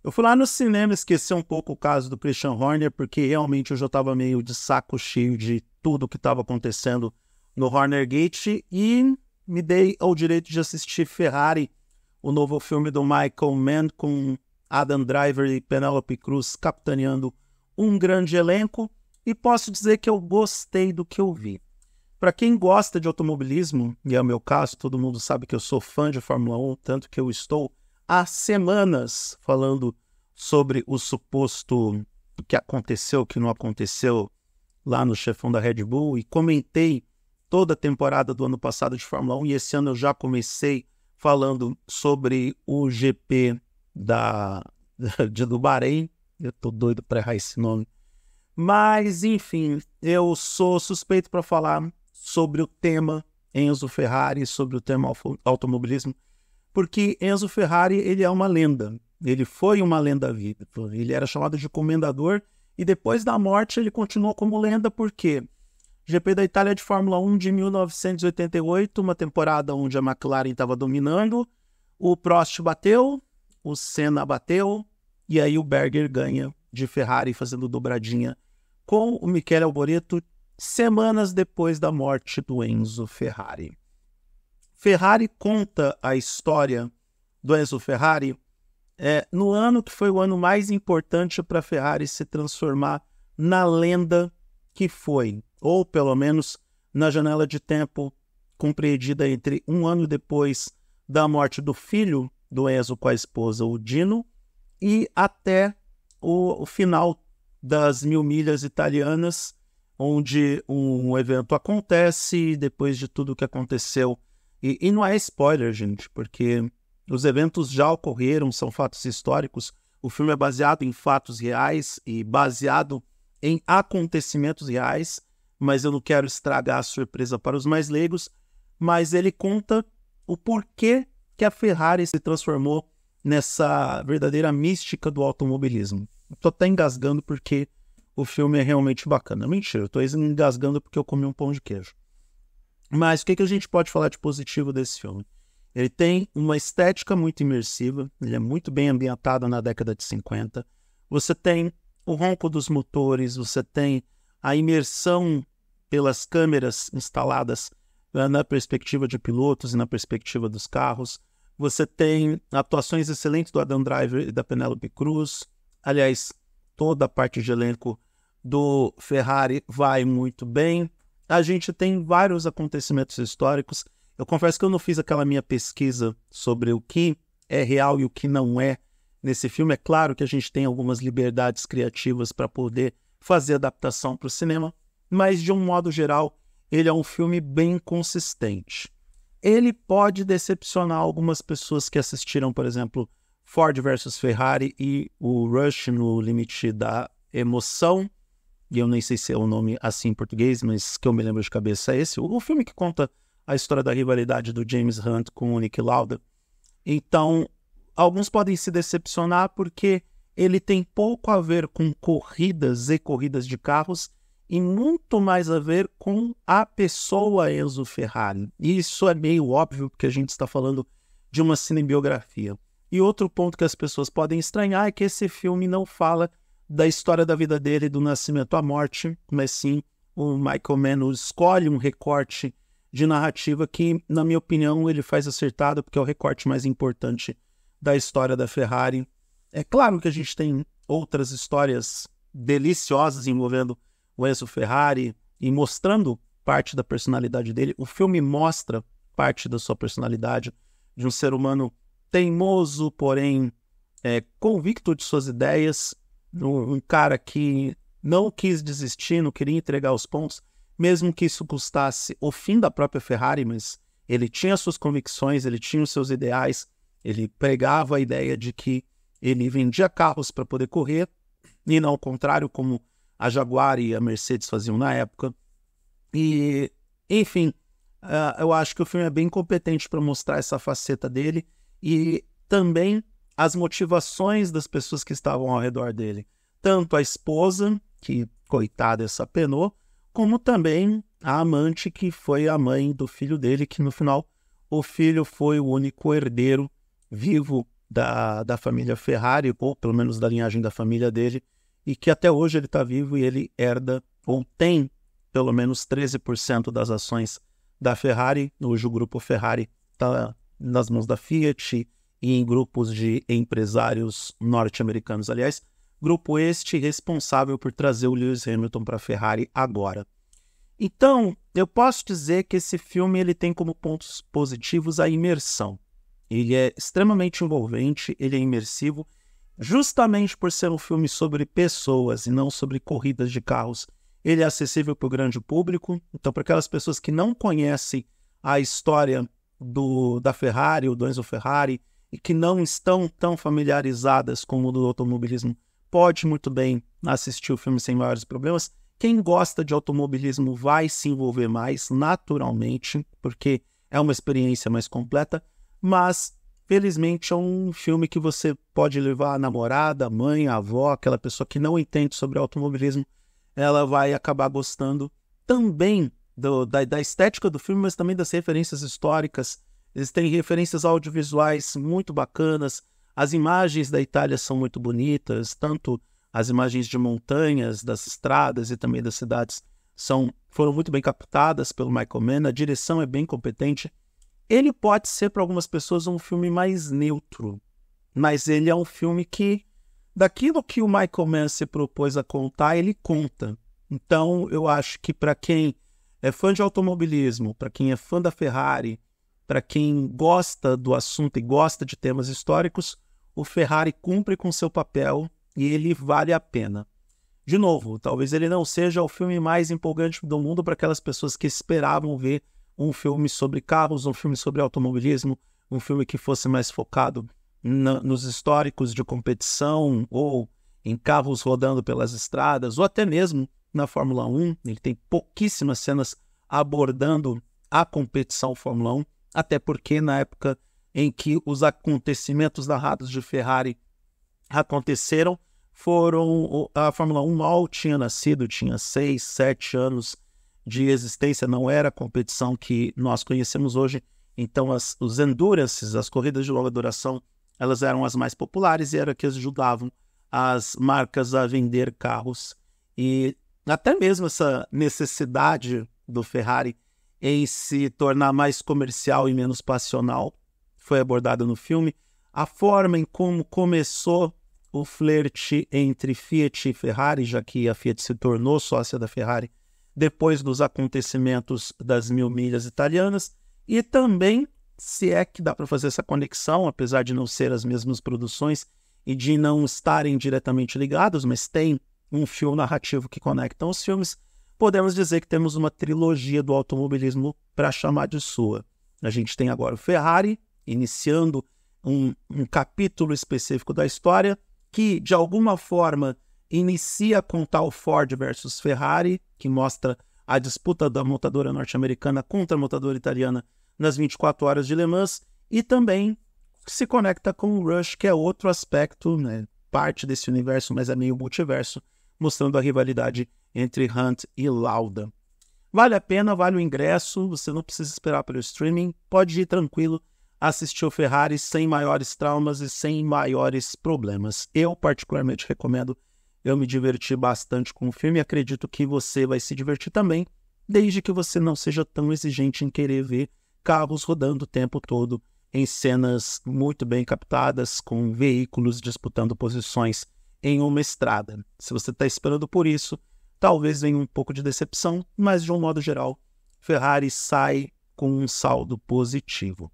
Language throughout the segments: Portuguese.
Eu fui lá no cinema esquecer um pouco o caso do Christian Horner, porque realmente eu já estava meio de saco cheio de tudo que estava acontecendo no Horner Gate e me dei ao direito de assistir Ferrari, o novo filme do Michael Mann, com Adam Driver e Penélope Cruz capitaneando um grande elenco, e posso dizer que eu gostei do que eu vi. Para quem gosta de automobilismo, e é o meu caso, todo mundo sabe que eu sou fã de Fórmula 1, tanto que eu estou há semanas falando sobre o suposto que aconteceu, que não aconteceu lá no chefão da Red Bull, e comentei toda a temporada do ano passado de Fórmula 1, e esse ano eu já comecei falando sobre o GP do Bahrein. Eu tô doido para errar esse nome. Mas, enfim, eu sou suspeito para falar sobre o tema Enzo Ferrari, sobre o tema automobilismo, porque Enzo Ferrari, ele é uma lenda. Ele foi uma lenda viva. Ele era chamado de comendador e depois da morte ele continuou como lenda porque GP da Itália de Fórmula 1 de 1988, uma temporada onde a McLaren estava dominando, o Prost bateu, o Senna bateu e aí o Berger ganha de Ferrari fazendo dobradinha com o Michele Alboreto semanas depois da morte do Enzo Ferrari. Ferrari conta a história do Enzo Ferrari no ano que foi o ano mais importante para a Ferrari se transformar na lenda que foi, ou pelo menos na janela de tempo compreendida entre um ano depois da morte do filho do Enzo com a esposa, o Dino, e até o final das 1000 milhas italianas, onde um evento acontece depois de tudo que aconteceu. E não é spoiler, gente, porque os eventos já ocorreram, são fatos históricos. O filme é baseado em fatos reais e baseado em acontecimentos reais, mas eu não quero estragar a surpresa para os mais leigos, mas ele conta o porquê que a Ferrari se transformou nessa verdadeira mística do automobilismo. Estou até engasgando porque o filme é realmente bacana. Mentira, eu estou engasgando porque eu comi um pão de queijo. Mas o que a gente pode falar de positivo desse filme? Ele tem uma estética muito imersiva, ele é muito bem ambientado na década de 50. Você tem o ronco dos motores, você tem a imersão pelas câmeras instaladas na perspectiva de pilotos e na perspectiva dos carros. Você tem atuações excelentes do Adam Driver e da Penélope Cruz. Aliás, toda a parte de elenco do Ferrari vai muito bem. A gente tem vários acontecimentos históricos. Eu confesso que eu não fiz aquela minha pesquisa sobre o que é real e o que não é nesse filme. É claro que a gente tem algumas liberdades criativas para poder fazer adaptação para o cinema, mas de um modo geral, ele é um filme bem consistente. Ele pode decepcionar algumas pessoas que assistiram, por exemplo, Ford versus Ferrari e o Rush no Limite da Emoção, e eu nem sei se é o nome assim em português, mas que eu me lembro de cabeça é esse, o filme que conta a história da rivalidade do James Hunt com o Niki Lauda. Então, alguns podem se decepcionar porque ele tem pouco a ver com corridas e corridas de carros e muito mais a ver com a pessoa Enzo Ferrari. E isso é meio óbvio porque a gente está falando de uma cinebiografia. E outro ponto que as pessoas podem estranhar é que esse filme não fala da história da vida dele, do nascimento à morte, mas sim o Michael Mann escolhe um recorte de narrativa que, na minha opinião, ele faz acertado, porque é o recorte mais importante da história da Ferrari. É claro que a gente tem outras histórias deliciosas envolvendo o Enzo Ferrari e mostrando parte da personalidade dele. O filme mostra parte da sua personalidade, de um ser humano teimoso, porém convicto de suas ideias, um cara que não quis desistir, não queria entregar os pontos, mesmo que isso custasse o fim da própria Ferrari, mas ele tinha suas convicções, ele tinha os seus ideais, ele pregava a ideia de que ele vendia carros para poder correr, e não ao contrário, como a Jaguar e a Mercedes faziam na época. E, enfim, eu acho que o filme é bem competente para mostrar essa faceta dele e também as motivações das pessoas que estavam ao redor dele. Tanto a esposa, que, coitada, essa penou, como também a amante, que foi a mãe do filho dele, que no final o filho foi o único herdeiro vivo da família Ferrari, ou pelo menos da linhagem da família dele, e que até hoje ele está vivo e ele herda, ou tem pelo menos 13% das ações da Ferrari. Hoje o grupo Ferrari está nas mãos da Fiat e em grupos de empresários norte-americanos. Aliás, grupo este responsável por trazer o Lewis Hamilton para a Ferrari agora. Então, eu posso dizer que esse filme ele tem como pontos positivos a imersão. Ele é extremamente envolvente, ele é imersivo, justamente por ser um filme sobre pessoas e não sobre corridas de carros. Ele é acessível para o grande público, então para aquelas pessoas que não conhecem a história da Ferrari ou do Enzo Ferrari e que não estão tão familiarizadas com o mundo do automobilismo, pode muito bem assistir o filme sem maiores problemas. Quem gosta de automobilismo vai se envolver mais naturalmente, porque é uma experiência mais completa, mas felizmente é um filme que você pode levar a namorada, a mãe, a avó, aquela pessoa que não entende sobre automobilismo, ela vai acabar gostando também da estética do filme, mas também das referências históricas. Eles têm referências audiovisuais muito bacanas, as imagens da Itália são muito bonitas, tanto as imagens de montanhas, das estradas e também das cidades foram muito bem captadas pelo Michael Mann, a direção é bem competente. Ele pode ser para algumas pessoas um filme mais neutro, mas ele é um filme que, daquilo que o Michael Mann se propôs a contar, ele conta. Então eu acho que para quem é fã de automobilismo, para quem é fã da Ferrari, para quem gosta do assunto e gosta de temas históricos, o Ferrari cumpre com seu papel e ele vale a pena. De novo, talvez ele não seja o filme mais empolgante do mundo para aquelas pessoas que esperavam ver um filme sobre carros, um filme sobre automobilismo, um filme que fosse mais focado nos históricos de competição ou em carros rodando pelas estradas, ou até mesmo na Fórmula 1. Ele tem pouquíssimas cenas abordando a competição Fórmula 1, até porque na época em que os acontecimentos narrados de Ferrari aconteceram, a Fórmula 1 mal tinha nascido, tinha 6, 7 anos de existência, não era a competição que nós conhecemos hoje. Então os endurances, as corridas de longa duração, elas eram as mais populares e era que ajudavam as marcas a vender carros. E até mesmo essa necessidade do Ferrari em se tornar mais comercial e menos passional foi abordada no filme. A forma em como começou o flerte entre Fiat e Ferrari, já que a Fiat se tornou sócia da Ferrari depois dos acontecimentos das 1000 milhas italianas, e também, se é que dá para fazer essa conexão, apesar de não ser as mesmas produções e de não estarem diretamente ligados, mas tem um fio narrativo que conecta os filmes, podemos dizer que temos uma trilogia do automobilismo para chamar de sua. A gente tem agora o Ferrari, iniciando um capítulo específico da história, que de alguma forma inicia a contar o Ford versus Ferrari, que mostra a disputa da montadora norte-americana contra a montadora italiana nas 24 horas de Le Mans, e também se conecta com o Rush, que é outro aspecto, né, parte desse universo, mas é meio multiverso, mostrando a rivalidade entre Hunt e Lauda. Vale a pena, vale o ingresso, você não precisa esperar pelo streaming, pode ir tranquilo, assistir o Ferrari sem maiores traumas e sem maiores problemas. Eu particularmente recomendo, eu me diverti bastante com o filme e acredito que você vai se divertir também, desde que você não seja tão exigente em querer ver carros rodando o tempo todo em cenas muito bem captadas, com veículos disputando posições em uma estrada. Se você está esperando por isso, talvez venha um pouco de decepção, mas de um modo geral, Ferrari sai com um saldo positivo.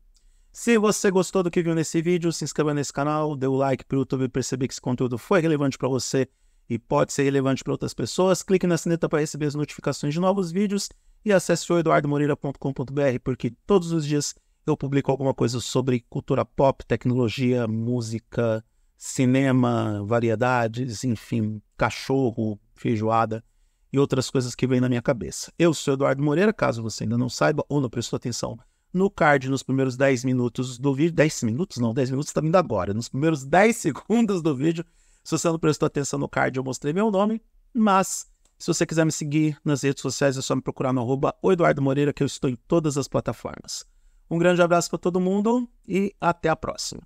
Se você gostou do que viu nesse vídeo, se inscreva nesse canal, dê o like para o YouTube perceber que esse conteúdo foi relevante para você e pode ser relevante para outras pessoas. Clique na sineta para receber as notificações de novos vídeos e acesse o eduardomoreira.com.br, porque todos os dias eu publico alguma coisa sobre cultura pop, tecnologia, música, cinema, variedades, enfim, cachorro, feijoada e outras coisas que vêm na minha cabeça. Eu sou Eduardo Moreira, caso você ainda não saiba ou não prestou atenção no card nos primeiros 10 minutos do vídeo. 10 minutos? Não, 10 minutos está vindo agora. Nos primeiros 10 segundos do vídeo, se você não prestou atenção no card, eu mostrei meu nome, mas se você quiser me seguir nas redes sociais, é só me procurar no @oeduardomoreira, que eu estou em todas as plataformas. Um grande abraço para todo mundo e até a próxima.